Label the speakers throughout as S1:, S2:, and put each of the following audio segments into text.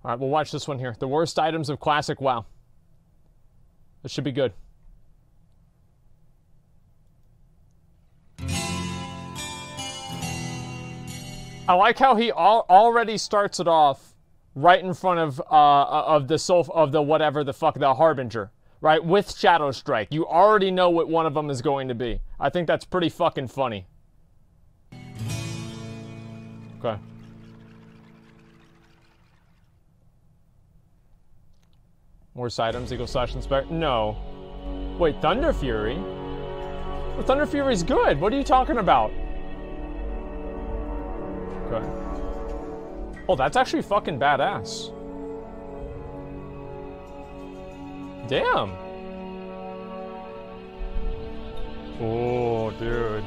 S1: All right, we'll watch this one here. The worst items of classic WoW. This should be good. I like how he already starts it off right in front of the Harbinger, right? With Shadow Strike. You already know what one of them is going to be. I think that's pretty fucking funny. Okay. Worst items, Eagle Slash Inspect. No. Wait, Thunder Fury? Well, Thunder Fury's good. What are you talking about? Okay. Oh, that's actually fucking badass. Damn. Oh, dude.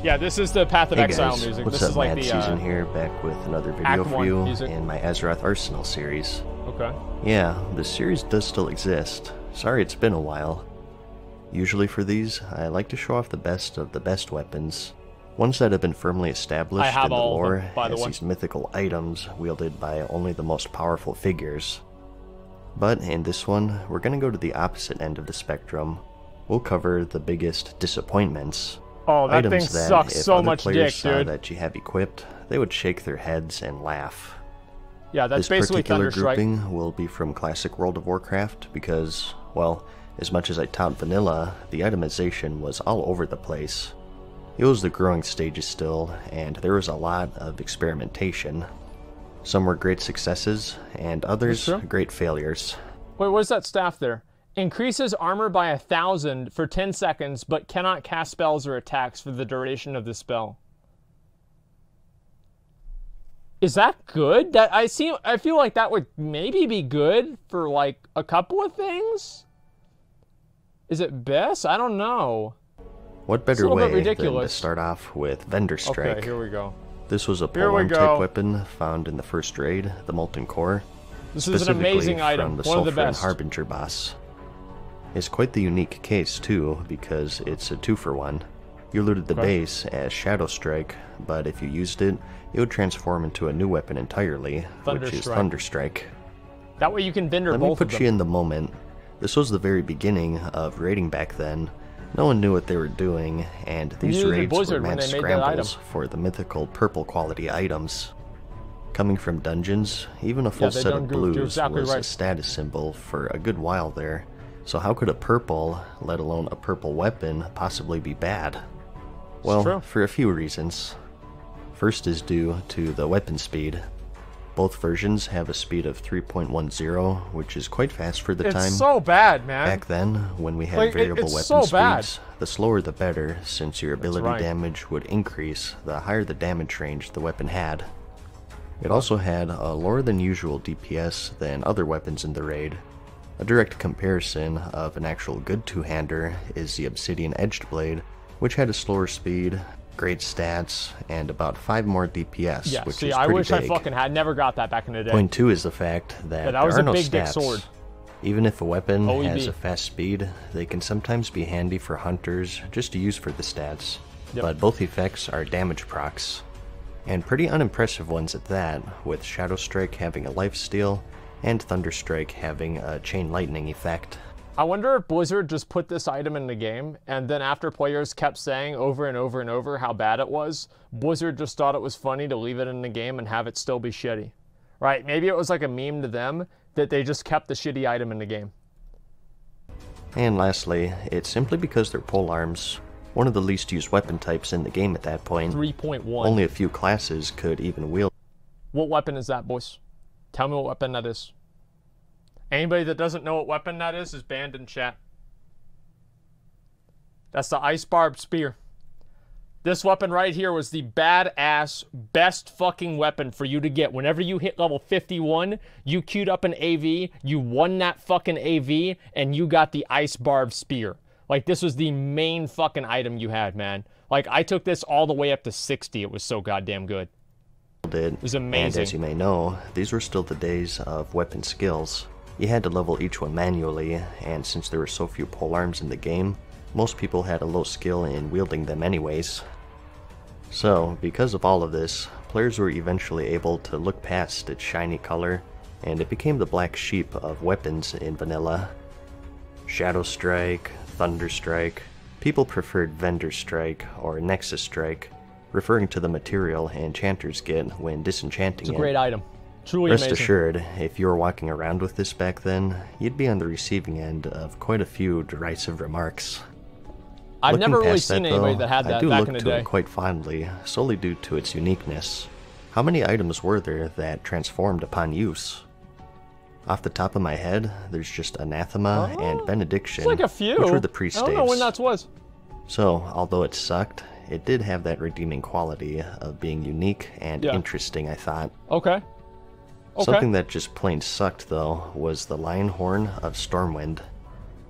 S1: Yeah, this is the Path of Exile
S2: guys,
S1: music.
S2: What's
S1: This
S2: up,
S1: is like
S2: Mad
S1: the
S2: Season here, back with another video
S1: Act
S2: for
S1: 1
S2: you
S1: music.
S2: in my Azeroth Arsenal series.
S1: Okay.
S2: Yeah, the series does still exist. Sorry it's been a while. Usually for these, I like to show off the best of the best weapons. Ones that have been firmly established in the lore as these mythical items wielded by only the most powerful figures. But in this one, we're going to go to the opposite end of the spectrum. We'll cover the biggest disappointments.
S1: Oh, that
S2: items
S1: thing
S2: that
S1: sucks
S2: if
S1: so
S2: other
S1: much
S2: players
S1: dick,
S2: saw
S1: dude.
S2: that you have equipped, they would shake their heads and laugh.
S1: Yeah, that's basically
S2: Thunder
S1: Thunderstrike.
S2: This particular grouping will be from classic World of Warcraft because, well, as much as I tout vanilla, the itemization was all over the place. It was the growing stages still, and there was a lot of experimentation. Some were great successes, and others great failures.
S1: Wait, what is that staff there? Increases armor by 1,000 for 10 seconds, but cannot cast spells or attacks for the duration of the spell. Is that good? I feel like that would maybe be good for like a couple of things. Is it best? I don't know.
S2: What better way than to start off with Vendor Strike?
S1: Okay, here we go.
S2: This was a polearm type weapon found in the first raid, the Molten Core.
S1: This is an amazing item, one of the best.
S2: Harbinger boss. It's quite the unique case too, because it's a 2-for-1. You looted the base as Shadow Strike, but if you used it, it would transform into a new weapon entirely, which is Thunder Strike.
S1: That way you can vendor both of them.
S2: Let me put you in the moment. This was the very beginning of raiding back then. No one knew what they were doing, and these raids were mad scrambles for the mythical purple quality items. Coming from dungeons, even a full set of blues was a status symbol for a good while there. So how could a purple, let alone a purple weapon, possibly be bad? Well, for a few reasons. First is due to the weapon speed. Both versions have a speed of 3.10, which is quite fast for the time.
S1: It's so bad, man.
S2: Back then, when we had variable weapon speeds, the slower the better, since your ability damage would increase the higher the damage range the weapon had. It also had a lower than usual DPS than other weapons in the raid. A direct comparison of an actual good two-hander is the Obsidian Edged Blade, which had a slower speed, great stats, and about 5 more DPS, which is pretty
S1: I wish
S2: big.
S1: I fucking had never got that back in the day.
S2: Point 2 is the fact that there are no stats. Even if a weapon has a fast speed, they can sometimes be handy for hunters just to use for the stats. But both effects are damage procs, and pretty unimpressive ones at that, with Shadow Strike having a lifesteal and Thunder Strike having a chain lightning effect.
S1: I wonder if Blizzard just put this item in the game, and then after players kept saying over and over and over how bad it was, Blizzard just thought it was funny to leave it in the game and have it still be shitty. Right? Maybe it was like a meme to them that they just kept the shitty item in the game.
S2: And lastly, it's simply because they're polearms, one of the least used weapon types in the game at that point.
S1: 3.1.
S2: Only a few classes could even wield.
S1: What weapon is that, boys? Tell me what weapon that is. Anybody that doesn't know what weapon that is banned in chat. That's the Ice Barb Spear. This weapon right here was the badass, best fucking weapon for you to get. Whenever you hit level 51, you queued up an AV, you won that fucking AV, and you got the Ice Barb Spear. Like, this was the main fucking item you had, man. Like, I took this all the way up to 60. It was so goddamn good. It was amazing.
S2: And as you may know, these were still the days of weapon skills. You had to level each one manually, and since there were so few polearms in the game, most people had a low skill in wielding them anyways. So, because of all of this, players were eventually able to look past its shiny color and it became the black sheep of weapons in vanilla. Shadow Strike, Thunder Strike, people preferred Vendor Strike or Nexus Strike, referring to the material enchanters get when disenchanting it.
S1: It's a great item. Truly
S2: Rest
S1: amazing.
S2: assured, if you were walking around with this back then, you'd be on the receiving end of quite a few derisive remarks.
S1: I've never really seen anybody that had that back in the day. I do look to
S2: it quite fondly, solely due to its uniqueness. How many items were there that transformed upon use? Off the top of my head, there's just Anathema and Benediction,
S1: it's like a few.
S2: which were the pre-staves.
S1: I don't know when that was.
S2: So, although it sucked, it did have that redeeming quality of being unique and interesting, I thought.
S1: Okay.
S2: Something that just plain sucked, though, was the Lion Horn of Stormwind.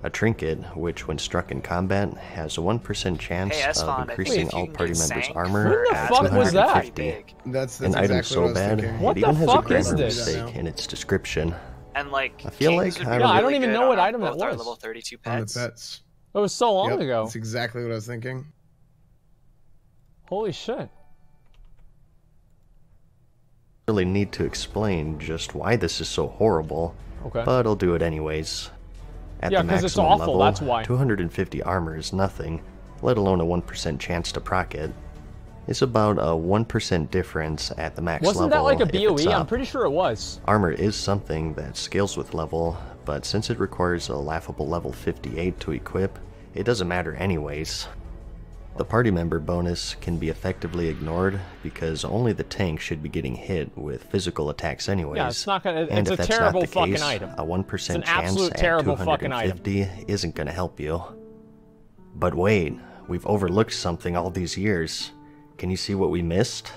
S2: A trinket, which when struck in combat, has a 1% chance of increasing all party members' armor at 250.
S3: That's
S2: an item so bad, it even has a grammar mistake in its description.
S4: And like,
S2: I feel like
S1: I don't even know what item that was.
S4: Level 32 pets.
S3: On the pets.
S1: It was so long ago.
S3: That's exactly what I was thinking.
S1: Holy shit.
S2: Really need to explain just why this is so horrible, but I'll do it anyways. At the maximum level,
S1: that's why.
S2: 250 armor is nothing, let alone a 1% chance to proc it. It's about a 1% difference at the max level.
S1: Wasn't that like a BOE? I'm pretty sure it was.
S2: Armor is something that scales with level, but since it requires a laughable level 58 to equip, it doesn't matter anyways. The party member bonus can be effectively ignored because only the tank should be getting hit with physical attacks anyways.
S1: Yeah, it's not gonna. It's a terrible fucking item.
S2: A 1% chance at 250 isn't gonna help you. But wait, we've overlooked something all these years. Can you see what we missed?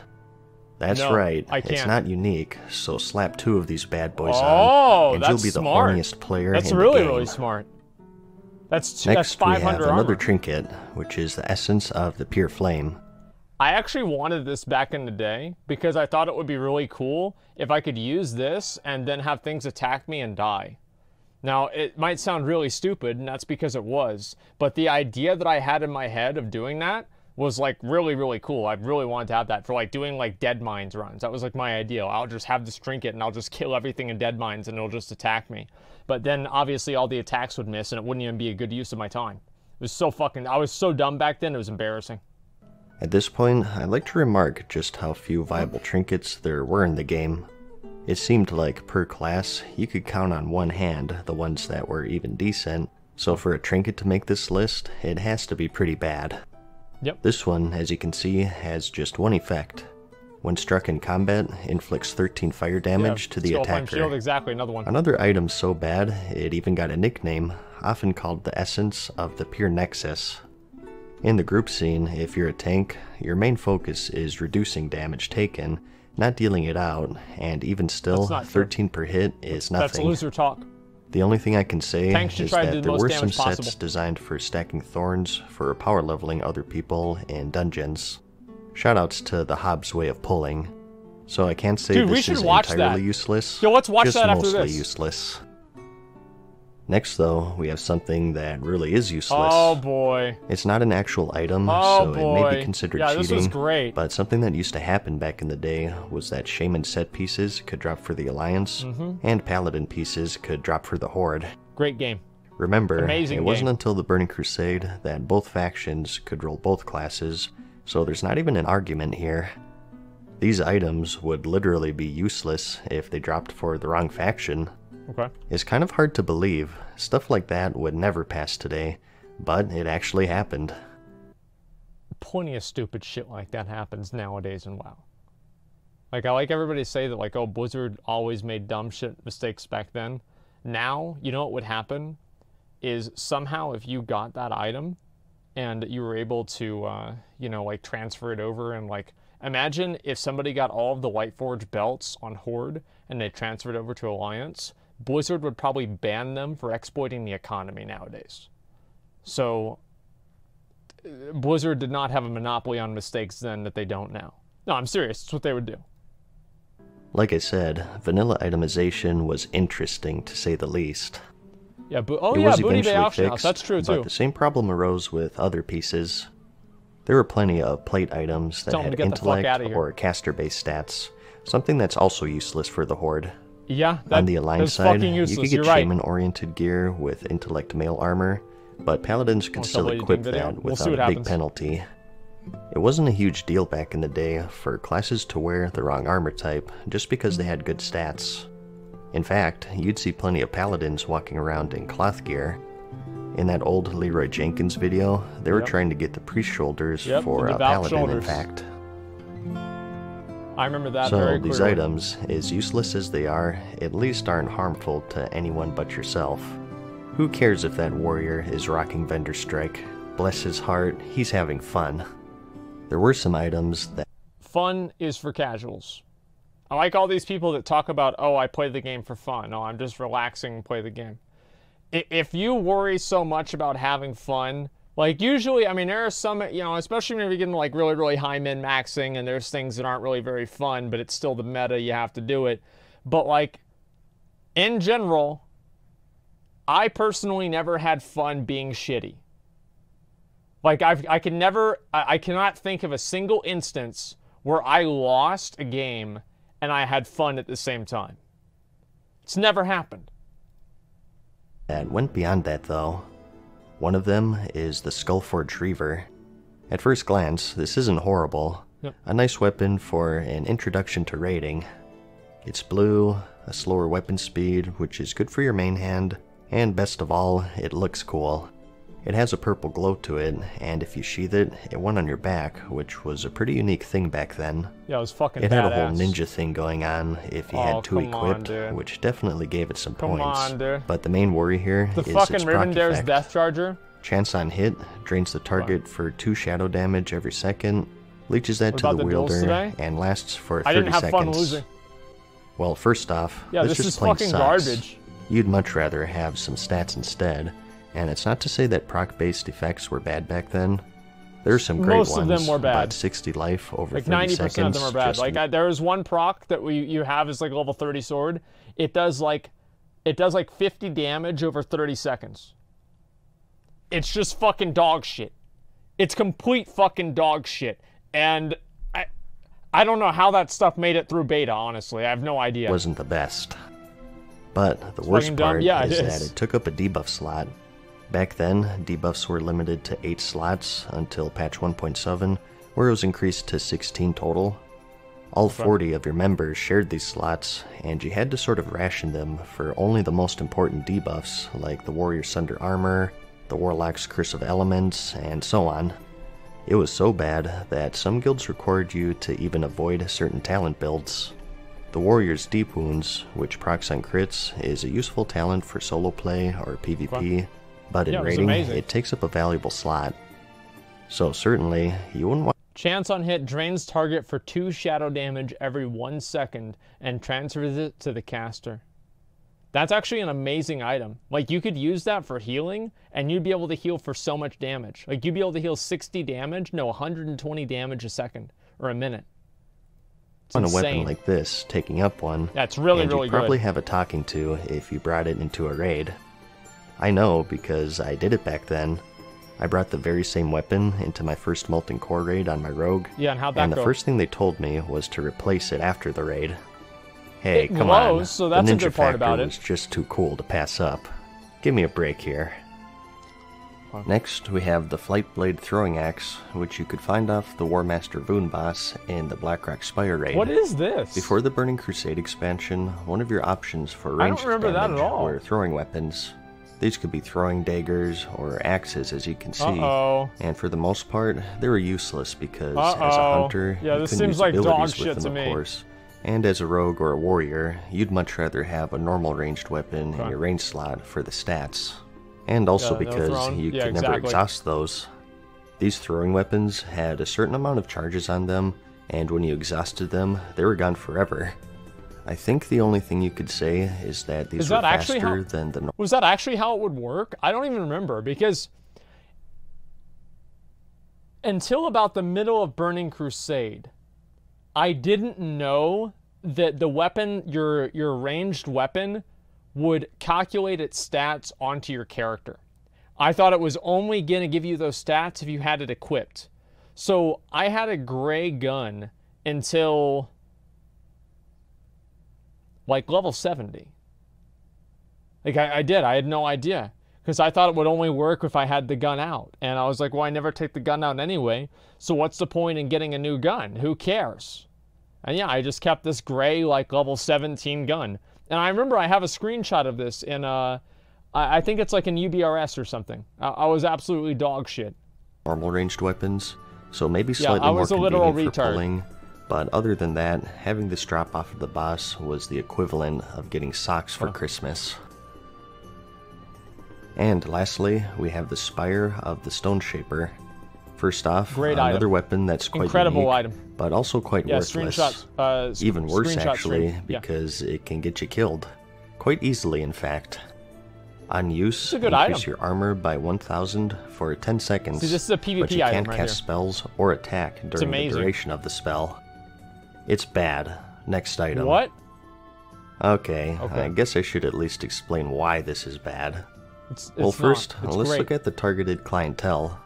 S2: That's right.
S1: I can't.
S2: It's not unique, so slap 2 of these bad boys on, and you'll be the horniest player in the game.
S1: That's really smart. That's 500
S2: we have another trinket, which is the essence of the pure flame.
S1: I actually wanted this back in the day because I thought it would be really cool if I could use this and then have things attack me and die. Now, it might sound really stupid, and that's because it was, but the idea that I had in my head of doing that was like really, really cool. I really wanted to have that for like doing like Dead Mines runs. That was like my ideal. I'll just have this trinket and I'll just kill everything in Dead Mines and it'll just attack me. But then obviously all the attacks would miss and it wouldn't even be a good use of my time. It was so I was so dumb back then, it was embarrassing.
S2: At this point, I'd like to remark just how few viable trinkets there were in the game. It seemed like per class, you could count on one hand the ones that were even decent, so for a trinket to make this list, it has to be pretty bad.
S1: Yep.
S2: This one, as you can see, has just one effect. When struck in combat, inflicts 13 fire damage to the attacker.
S1: Shield, exactly, another one.
S2: Another item so bad, it even got a nickname, often called the essence of the pure nexus. In the group scene, if you're a tank, your main focus is reducing damage taken, not dealing it out, and even still, 13 per hit is nothing.
S1: That's loser talk.
S2: The only thing I can say is that there were some sets designed for stacking thorns for power leveling other people in dungeons. Shoutouts to the Hobbs way of pulling. So I can't say this is entirely useless.
S1: Yo, let's watch
S2: just
S1: that after
S2: mostly
S1: this.
S2: Useless. Next, though, we have something that really is useless.
S1: Oh boy.
S2: It's not an actual item, so it may be considered cheating.
S1: This was great.
S2: But something that used to happen back in the day was that Shaman set pieces could drop for the Alliance, and Paladin pieces could drop for the Horde.
S1: Great game.
S2: Remember, it wasn't until the Burning Crusade that both factions could roll both classes, so there's not even an argument here. These items would literally be useless if they dropped for the wrong faction.
S1: Okay.
S2: It's kind of hard to believe. Stuff like that would never pass today, but it actually happened.
S1: Plenty of stupid shit like that happens nowadays in WoW. Like, I like everybody to say that, like, oh, Blizzard always made dumb shit mistakes back then. Now, you know what would happen? Is somehow if you got that item and you were able to, you know, like, transfer it over and, like, imagine if somebody got all of the Whiteforge belts on Horde and they transferred over to Alliance. Blizzard would probably ban them for exploiting the economy nowadays. So, Blizzard did not have a monopoly on mistakes then that they don't now. No, I'm serious. It's what they would do.
S2: Like I said, vanilla itemization was interesting to say the least.
S1: Yeah,
S2: it was eventually fixed,
S1: that's true too.
S2: But the same problem arose with other pieces. There were plenty of plate items that had intellect or caster-based stats, something that's also useless for the Horde.
S1: Yeah,
S2: on the aligned side, you could get shaman-oriented gear with intellect mail armor, but paladins could still equip that without a big penalty. It wasn't a huge deal back in the day for classes to wear the wrong armor type just because they had good stats. In fact, you'd see plenty of paladins walking around in cloth gear. In that old Leroy Jenkins video, they were trying to get the priest shoulders for a paladin, in fact.
S1: I remember that
S2: so
S1: very
S2: these
S1: clearly.
S2: items, as useless as they are, at least aren't harmful to anyone but yourself. Who cares if that warrior is rocking Vendor Strike? Bless his heart, he's having fun. There were some items that...
S1: Fun is for casuals. I like all these people that talk about, oh, I play the game for fun. No, I'm just relaxing and play the game. If you worry so much about having fun, like usually, I mean, there are some, you know, especially when you're getting like really, really high min-maxing and there's things that aren't really very fun, but it's still the meta, you have to do it. But like, in general, I personally never had fun being shitty. Like, I cannot think of a single instance where I lost a game and I had fun at the same time. It's never happened.
S2: That went beyond that, though. One of them is the Skullforge Reaver. At first glance, this isn't horrible. Yep. A nice weapon for an introduction to raiding. It's blue, a slower weapon speed, which is good for your main hand, and best of all, it looks cool. It has a purple glow to it, and if you sheath it, it went on your back, which was a pretty unique thing back then.
S1: Yeah, it was fucking badass.
S2: It had a whole ninja thing going on if you had two equipped, which definitely gave it some points. But the main worry here is its proc effect.
S1: Death Charger.
S2: Chance on hit, drains the target for 2 shadow damage every second, leeches that to the wielder, and lasts for 30 seconds.
S1: I didn't have fun losing.
S2: Well, first off, this just plain sucks.
S1: Garbage.
S2: You'd much rather have some stats instead. And it's not to say that proc-based effects were bad back then. There are some great ones.
S1: Most of them were bad.
S2: But 60 life over
S1: like
S2: 30 seconds.
S1: Like 90% of them are bad. Like there was one proc that you have is like level 30 sword. It does like 50 damage over 30 seconds. It's just fucking dog shit. It's complete fucking dog shit. And I don't know how that stuff made it through beta, honestly. I have no idea.
S2: Wasn't the best. But the worst part is that it took up a debuff slot. Back then, debuffs were limited to 8 slots until patch 1.7, where it was increased to 16 total. All 40 of your members shared these slots, and you had to sort of ration them for only the most important debuffs, like the Warrior's Sunder Armor, the Warlock's Curse of Elements, and so on. It was so bad that some guilds required you to even avoid certain talent builds. The Warrior's Deep Wounds, which procs on crits, is a useful talent for solo play or PvP. But in raiding, it takes up a valuable slot. So certainly, you wouldn't want...
S1: Chance on hit drains target for 2 shadow damage every 1 second and transfers it to the caster. That's actually an amazing item. Like, you could use that for healing, and you'd be able to heal for so much damage. Like, you'd be able to heal 60 damage, no, 120 damage a second, or a minute. It's
S2: on a weapon like this, taking up one,
S1: that's really, really good.
S2: And you'd probably have a talking to if you brought it into a raid. I know, because I did it back then. I brought the very same weapon into my first Molten Core raid on my rogue.
S1: Yeah, and how'd that go?
S2: And the first thing they told me was to replace it after the raid. Hey, come on.
S1: So that's
S2: the ninja
S1: a good part about it.
S2: Was just too cool to pass up. Give me a break here. Next, we have the Flightblade Throwing Axe, which you could find off the War Master Voon boss in the Blackrock Spire raid.
S1: What is this?
S2: Before the Burning Crusade expansion, one of your options for ranged damage were throwing weapons. These could be throwing daggers or axes, as you can see. And for the most part, they were useless because as a hunter, you couldn't use abilities with them, of course. And as a rogue or a warrior, you'd much rather have a normal ranged weapon in your range slot for the stats. And also because you could never exhaust those. These throwing weapons had a certain amount of charges on them, and when you exhausted them, they were gone forever. I think the only thing you could say is that these were faster than the...
S1: Was that actually how it would work? I don't even remember, because until about the middle of Burning Crusade, I didn't know that the weapon, your ranged weapon, would calculate its stats onto your character. I thought it was only going to give you those stats if you had it equipped. So I had a gray gun until... like level 70. Like I did. I had no idea. Because I thought it would only work if I had the gun out. And I was like, well, I never take the gun out anyway. So what's the point in getting a new gun? Who cares? And yeah, I just kept this gray, like, level 17 gun. And I remember I have a screenshot of this in, I think it's like in UBRS or something. I was absolutely dog shit.
S2: Normal ranged weapons, so maybe slightly more convenient for pulling. But other than that, having this drop off of the boss was the equivalent of getting socks for Christmas. And lastly, we have the Spire of the Stone Shaper. First off, another weapon that's quite unique, but also quite worthless. Even worse, actually, because it can get you killed. Quite easily, in fact. On use, increase your armor by 1,000 for 10 seconds,
S1: this is a PvP
S2: but you can't cast spells or attack during the duration of the spell. It's bad. Next item.
S1: What?
S2: Okay, I guess I should at least explain why this is bad. Well, first, let's look at the targeted clientele.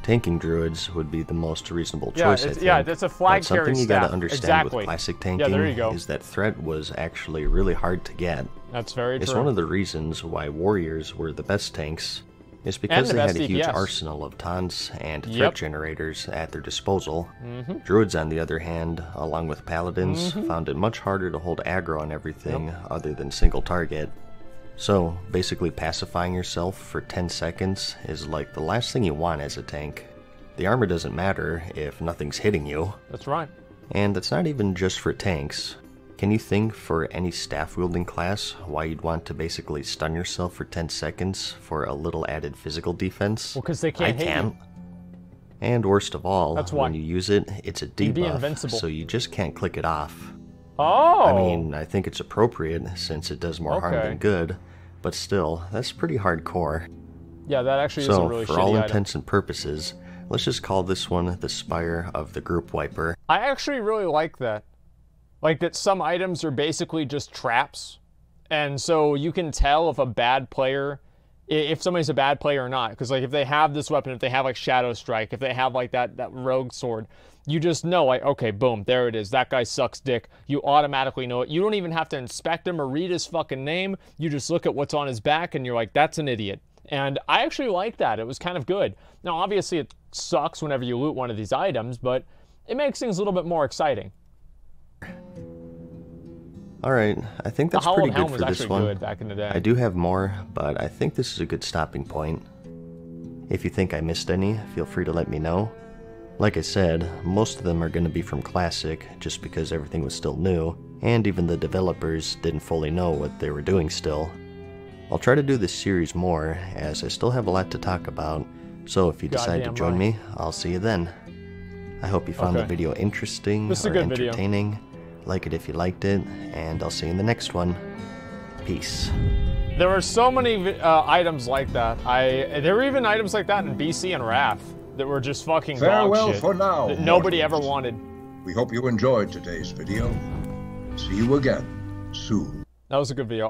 S2: Tanking druids would be the most reasonable choice, I think.
S1: Yeah, that's a flag carry
S2: something you gotta understand with classic tanking is that threat was actually really hard to get.
S1: That's very true.
S2: It's one of the reasons why warriors were the best tanks. It's because they had a huge arsenal of taunts and threat generators at their disposal. Druids, on the other hand, along with paladins, found it much harder to hold aggro on everything other than single target. So, basically pacifying yourself for 10 seconds is like the last thing you want as a tank. The armor doesn't matter if nothing's hitting you.
S1: That's right.
S2: And that's not even just for tanks. Can you think for any staff-wielding class why you'd want to basically stun yourself for 10 seconds for a little added physical defense?
S1: Well, because they can't hit you.
S2: And worst of all, when you use it, it's a debuff, so you just can't click it off.
S1: Oh!
S2: I mean, I think it's appropriate since it does more harm than good, but still, that's pretty hardcore.
S1: Yeah, that actually is a really shitty
S2: So, for all intents and purposes, let's just call this one the Spire of the Group Wiper.
S1: I actually really like that. Like that some items are basically just traps, and so you can tell if a bad player, if somebody's a bad player or not. Because like if they have this weapon, if they have like Shadow Strike, if they have like that rogue sword, you just know, like, okay, boom, there it is. That guy sucks dick. You automatically know it. You don't even have to inspect him or read his fucking name. You just look at what's on his back and you're like, that's an idiot. And I actually like that. It was kind of good. Now, obviously, it sucks whenever you loot one of these items, but it makes things a little bit more exciting.
S2: Alright, I think that's pretty good for this one.
S1: Good back in the day.
S2: I do have more, but I think this is a good stopping point. If you think I missed any, feel free to let me know. Like I said, most of them are going to be from Classic, just because everything was still new, and even the developers didn't fully know what they were doing still. I'll try to do this series more, as I still have a lot to talk about, so if you decide to join me, I'll see you then. I hope you found the video interesting or entertaining. Like it if you liked it, and I'll see you in the next one. Peace.
S1: There were so many items like that. There were even items like that in BC and Wrath that were just fucking dog shit
S3: for now,
S1: that nobody ever wanted.
S3: We hope you enjoyed today's video. See you again soon.
S1: That was a good video.